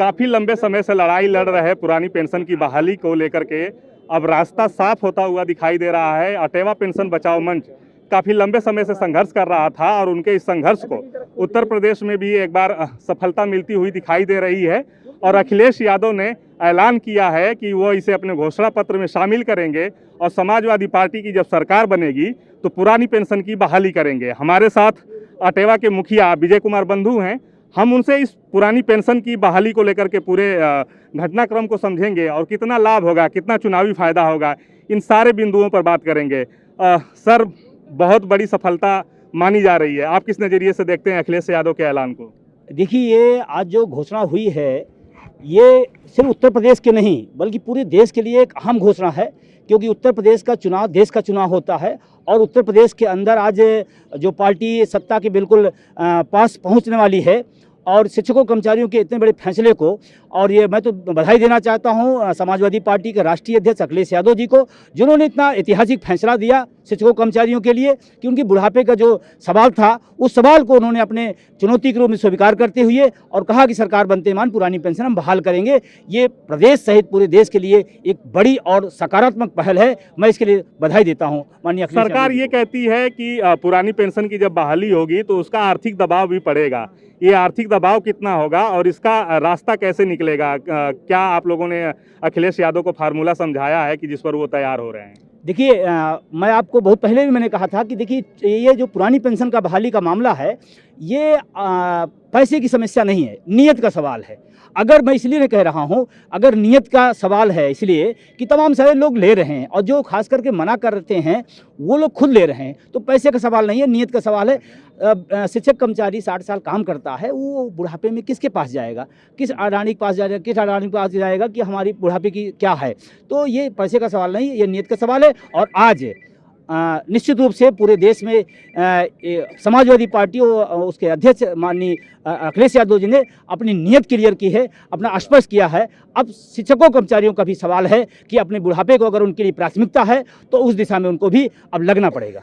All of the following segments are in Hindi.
काफ़ी लंबे समय से लड़ाई लड़ रहे पुरानी पेंशन की बहाली को लेकर के अब रास्ता साफ होता हुआ दिखाई दे रहा है। अटेवा पेंशन बचाओ मंच काफ़ी लंबे समय से संघर्ष कर रहा था और उनके इस संघर्ष को उत्तर प्रदेश में भी एक बार सफलता मिलती हुई दिखाई दे रही है और अखिलेश यादव ने ऐलान किया है कि वो इसे अपने घोषणा पत्र में शामिल करेंगे और समाजवादी पार्टी की जब सरकार बनेगी तो पुरानी पेंशन की बहाली करेंगे। हमारे साथ अटेवा के मुखिया विजय कुमार बंधु हैं। हम उनसे इस पुरानी पेंशन की बहाली को लेकर के पूरे घटनाक्रम को समझेंगे और कितना लाभ होगा, कितना चुनावी फायदा होगा, इन सारे बिंदुओं पर बात करेंगे। सर, बहुत बड़ी सफलता मानी जा रही है, आप किस नज़रिए से देखते हैं अखिलेश यादव के ऐलान को? देखिए, ये आज जो घोषणा हुई है ये सिर्फ उत्तर प्रदेश के नहीं बल्कि पूरे देश के लिए एक अहम घोषणा है, क्योंकि उत्तर प्रदेश का चुनाव देश का चुनाव होता है और उत्तर प्रदेश के अंदर आज जो पार्टी सत्ता के बिल्कुल पास पहुंचने वाली है और शिक्षकों कर्मचारियों के इतने बड़े फैसले को, और ये मैं तो बधाई देना चाहता हूं समाजवादी पार्टी के राष्ट्रीय अध्यक्ष अखिलेश यादव जी को, जिन्होंने इतना ऐतिहासिक फैसला दिया शिक्षकों कर्मचारियों के लिए कि उनकी बुढ़ापे का जो सवाल था उस सवाल को उन्होंने अपने चुनौती के रूप में स्वीकार करते हुए और कहा कि सरकार बनते मान पुरानी पेंशन हम बहाल करेंगे। ये प्रदेश सहित पूरे देश के लिए एक बड़ी और सकारात्मक पहल है, मैं इसके लिए बधाई देता हूँ माननीय अखिलेश। सरकार ये कहती है कि पुरानी पेंशन की जब बहाली होगी तो उसका आर्थिक दबाव भी पड़ेगा। ये आर्थिक दबाव कितना होगा और इसका रास्ता कैसे निकलेगा? क्या आप लोगों ने अखिलेश यादव को फार्मूला समझाया है कि जिस पर वो तैयार हो रहे हैं? देखिए, मैं आपको बहुत पहले भी मैंने कहा था कि देखिए, ये जो पुरानी पेंशन का बहाली का मामला है ये पैसे की समस्या नहीं है, नीयत का सवाल है। अगर मैं इसलिए कह रहा हूँ, अगर नीयत का सवाल है इसलिए कि तमाम सारे लोग ले रहे हैं और जो खास करके मना करते हैं वो लोग खुद ले रहे हैं, तो पैसे का सवाल नहीं है, नीयत का सवाल है। शिक्षक कर्मचारी 60 साल काम करता है, वो बुढ़ापे में किसके पास जाएगा, किस अडानी के पास जाएगा, किस अडानी के पास जाएगा कि हमारी बुढ़ापे की क्या है? तो ये पैसे का सवाल नहीं, ये नीयत का सवाल है। और आज निश्चित रूप से पूरे देश में समाजवादी पार्टी और उसके अध्यक्ष माननीय अखिलेश यादव जी ने अपनी नीयत क्लियर की है, अपना स्पष्ट किया है। अब शिक्षकों कर्मचारियों का भी सवाल है कि अपने बुढ़ापे को अगर उनके लिए प्राथमिकता है तो उस दिशा में उनको भी अब लगना पड़ेगा।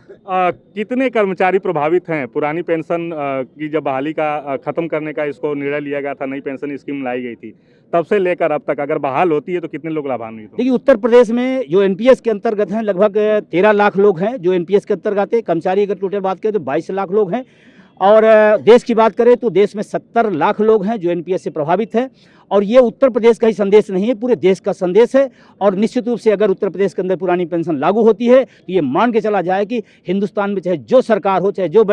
कितने कर्मचारी प्रभावित हैं? पुरानी पेंशन की जब बहाली का खत्म करने का इसको निर्णय लिया गया था, नई पेंशन स्कीम लाई गई थी, तब से लेकर अब तक अगर बहाल होती है तो कितने लोग लाभान्वित? देखिए, उत्तर प्रदेश में जो एनपीएस के अंतर्गत हैं लगभग 13 लाख लोग हैं जो एनपीएस के अंतर्गत है। कर्मचारी अगर टोटल बात करें तो 22 लाख लोग हैं और देश की बात करें तो देश में 70 लाख लोग हैं जो एनपीएस से प्रभावित हैं। और ये उत्तर प्रदेश का ही संदेश नहीं है, पूरे देश का संदेश है। और निश्चित रूप से अगर उत्तर प्रदेश के अंदर पुरानी पेंशन लागू होती है तो ये मान के चला जाए कि हिंदुस्तान में चाहे जो सरकार हो, चाहे जो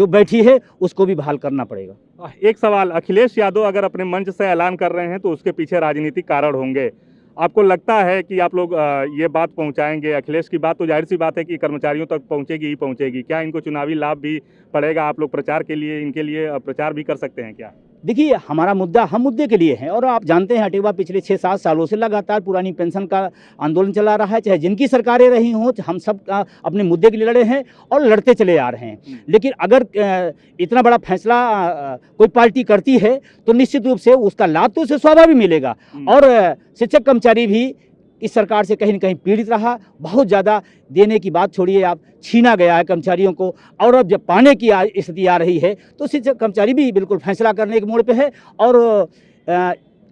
बैठी है, उसको भी बहाल करना पड़ेगा। एक सवाल, अखिलेश यादव अगर अपने मंच से ऐलान कर रहे हैं तो उसके पीछे राजनीतिक कारण होंगे। आपको लगता है कि आप लोग ये बात पहुंचाएंगे? अखिलेश की बात तो जाहिर सी बात है कि कर्मचारियों तक पहुंचेगी ही पहुंचेगी। क्या इनको चुनावी लाभ भी पड़ेगा? आप लोग प्रचार के लिए इनके लिए प्रचार भी कर सकते हैं क्या? देखिए, हमारा मुद्दा हम मुद्दे के लिए है और आप जानते हैं अटेवा पिछले 6-7 सालों से लगातार पुरानी पेंशन का आंदोलन चला रहा है। चाहे जिनकी सरकारें रही हों, हम सब अपने मुद्दे के लिए लड़े हैं और लड़ते चले आ रहे हैं। लेकिन अगर इतना बड़ा फैसला कोई पार्टी करती है तो निश्चित रूप से उसका लाभ तो उसे स्वाभाविक मिलेगा। और शिक्षक कर्मचारी भी इस सरकार से कहीं न कहीं पीड़ित रहा, बहुत ज़्यादा देने की बात छोड़िए आप, छीना गया है कर्मचारियों को। और अब जब पाने की स्थिति आ रही है तो शिक्षक कर्मचारी भी बिल्कुल फैसला करने के मोड़ पे है और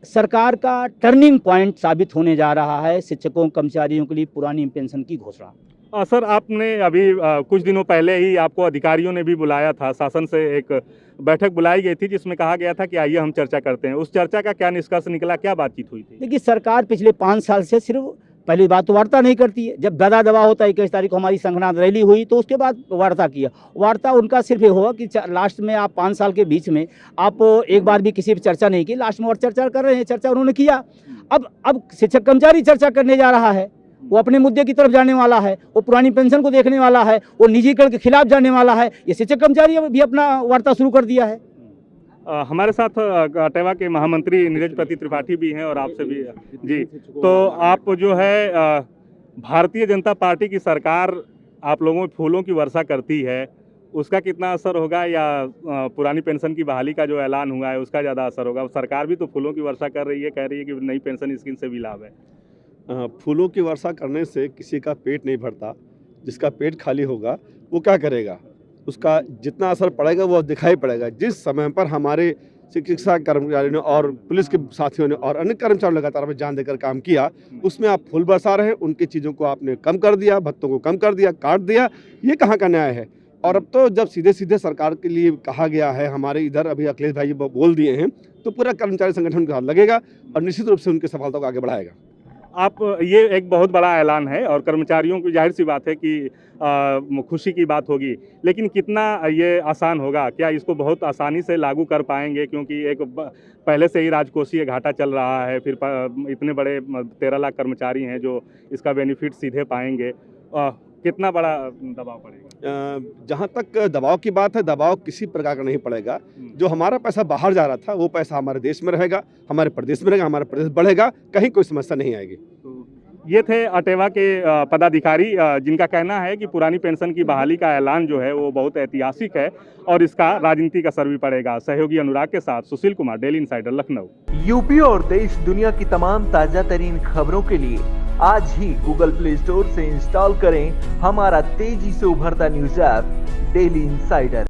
सरकार का टर्निंग पॉइंट साबित होने जा रहा है शिक्षकों कर्मचारियों के लिए पुरानी पेंशन की घोषणा। सर, आपने अभी कुछ दिनों पहले ही आपको अधिकारियों ने भी बुलाया था, शासन से एक बैठक बुलाई गई थी जिसमें कहा गया था कि आइए हम चर्चा करते हैं। उस चर्चा का क्या निष्कर्ष निकला, क्या बातचीत हुई थी? देखिए, सरकार पिछले 5 साल से सिर्फ पहली बात तो वार्ता नहीं करती है। जब दादा दवा होता है, 21 तारीख को हमारी संघनाथ रैली हुई तो उसके बाद वार्ता किया। वार्ता उनका सिर्फ ये हुआ कि लास्ट में आप 5 साल के बीच में आप एक बार भी किसी पर चर्चा नहीं की, लास्ट में और चर्चा कर रहे हैं। चर्चा उन्होंने किया। अब शिक्षक कर्मचारी चर्चा करने जा रहा है, वो अपने मुद्दे की तरफ जाने वाला है, वो पुरानी पेंशन को देखने वाला है, वो निजीकरण के खिलाफ जाने वाला है। ये शिक्षक कर्मचारी भी अपना वार्ता शुरू कर दिया है। हमारे साथ अटेवा के महामंत्री नीरज प्रति त्रिपाठी भी हैं और आपसे भी जी। तो आप जो है भारतीय जनता पार्टी की सरकार आप लोगों में फूलों की वर्षा करती है, उसका कितना असर होगा या पुरानी पेंशन की बहाली का जो ऐलान हुआ है उसका ज़्यादा असर होगा? सरकार भी तो फूलों की वर्षा कर रही है, कह रही है कि नई पेंशन स्कीम से भी लाभ है। फूलों की वर्षा करने से किसी का पेट नहीं भरता। जिसका पेट खाली होगा वो क्या करेगा? उसका जितना असर पड़ेगा वो दिखाई पड़ेगा। जिस समय पर हमारे चिकित्सा कर्मचारियों ने और पुलिस के साथियों ने और अन्य कर्मचारियों ने लगातार जान देकर काम किया, उसमें आप फूल बरसा रहे हैं। उनकी चीज़ों को आपने कम कर दिया, भत्तों को कम कर दिया, काट दिया। ये कहाँ का न्याय है? और अब तो जब सीधे सीधे सरकार के लिए कहा गया है, हमारे इधर अभी अखिलेश भाई बोल दिए हैं, तो पूरा कर्मचारी संगठन के साथ लगेगा और निश्चित रूप से उनकी सफलता को आगे बढ़ाएगा। आप ये एक बहुत बड़ा ऐलान है और कर्मचारियों की जाहिर सी बात है कि खुशी की बात होगी, लेकिन कितना ये आसान होगा? क्या इसको बहुत आसानी से लागू कर पाएंगे? क्योंकि एक पहले से ही राजकोषीय घाटा चल रहा है, फिर इतने बड़े 13 लाख कर्मचारी हैं जो इसका बेनिफिट सीधे पाएंगे। कितना बड़ा दबाव पड़ेगा? जहाँ तक दबाव की बात है, दबाव किसी प्रकार का नहीं पड़ेगा। जो हमारा पैसा बाहर जा रहा था वो पैसा हमारे देश में रहेगा, हमारे प्रदेश में रहेगा, हमारा प्रदेश बढ़ेगा, कहीं कोई समस्या नहीं आएगी। ये थे अटेवा के पदाधिकारी जिनका कहना है कि पुरानी पेंशन की बहाली का ऐलान जो है वो बहुत ऐतिहासिक है और इसका राजनीतिक असर भी पड़ेगा। सहयोगी अनुराग के साथ Sushil Kumar, daily insider, Lucknow. UP और देश दुनिया की तमाम ताजा तरीन खबरों के लिए आज ही गूगल प्ले स्टोर से इंस्टॉल करें हमारा तेजी से उभरता न्यूज ऐप डेली इंसाइडर।